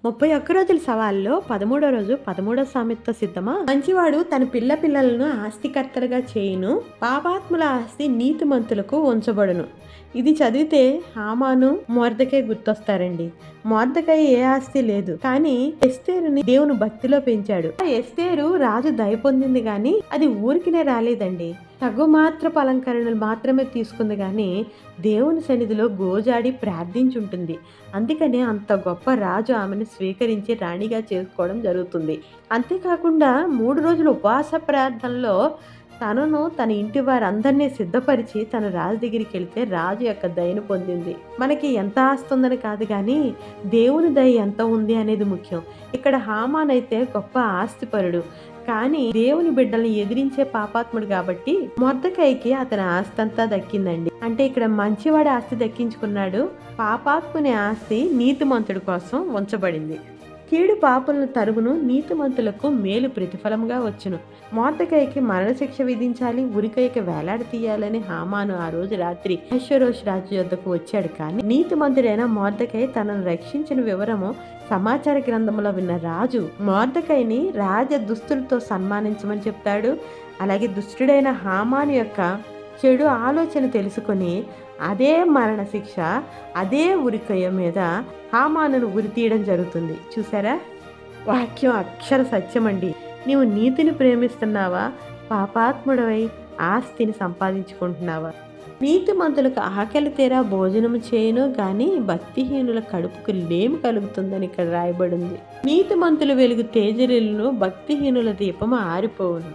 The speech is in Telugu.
31 రోజుల సవాల్లో 13వ రోజు 13వ సామెతతో సిద్ధమా? మంచివాడు తన పిల్లలను ఆస్తికర్తలుగా చేయును, పాపాత్ముల ఆస్తి నీతిమంతులకు ఉంచబడును. ఇది చదివితే హామాను మొర్దెకై గుర్తొస్తారండి. మొర్దెకై ఏ ఆస్తి లేదు, కానీ ఎస్తేరుని దేవుని భక్తిలో పెంచాడు. ఎస్తేరు రాజు దయ పొందింది గాని అది ఊరికినే రాలేదండి. తగుమాత్రపు అలంకరణలు మాత్రమే తీసుకుంది కానీ దేవుని సన్నిధిలో గోజాడి ప్రార్థించుంటుంది. అందుకనే అంత గొప్ప రాజు ఆమెను స్వీకరించి రాణిగా చేసుకోవడం జరుగుతుంది. అంతేకాకుండా 3 రోజులు ఉపవాస ప్రార్థనలో తనను తన ఇంటి వారందరినీ సిద్ధపరిచి తన రాజు దగ్గరికి వెళ్తే రాజు యొక్క దయను పొందింది. మనకి ఎంత ఆస్తుందని కాదు కానీ దేవుని దయ ఎంత ఉంది అనేది ముఖ్యం. ఇక్కడ హామాన్ అయితే గొప్ప ఆస్తిపరుడు, కానీ దేవుని బిడ్డల్ని ఎదిరించే పాపాత్ముడు కాబట్టి మొర్దెకైకి అతని ఆస్తి అంతా దక్కిందండి. అంటే ఇక్కడ మంచివాడి ఆస్తి దక్కించుకున్నాడు, పాపాత్ముని ఆస్తి నీతిమంతుడి కోసం ఉంచబడింది. కీడు పాపులను తరుగును, నీతిమంతులకు మేలు ప్రతిఫలంగా వచ్చును. మొర్దెకైకి మరణశిక్ష విధించాలి, ఉరికైకి వేలాడి తీయాలని హామాను ఆ రోజు రాత్రి అహష్వేరోషు రాజు యొద్దకు వచ్చాడు. కానీ నీతిమంతుడైన మొర్దెకై తనను రక్షించిన వివరము సమాచార గ్రంథంలో విన్న రాజు మొర్దెకైని రాజ దుస్తులతో సన్మానించమని చెప్తాడు. అలాగే దుష్టుడైన హామాను యొక్క చెడు ఆలోచన తెలుసుకొని అదే మరణశిక్ష, అదే ఉరికయ్య మీద హామానును ఉరి తీయడం జరుగుతుంది. చూసారా, వాక్యం అక్షర సత్యమండి. నీవు నీతిని ప్రేమిస్తున్నావా, పాపాత్ముడవై ఆస్తిని సంపాదించుకుంటున్నావా? నీతిమంతులకు ఆకలి తీరా భోజనము చేయను గాని భక్తిహీనుల కడుపుకు లేమి కలుగుతుందని ఇక్కడ రాయబడింది. నీతిమంతుల వెలుగు తేజరిల్లును, భక్తిహీనుల దీపము ఆరిపోవును.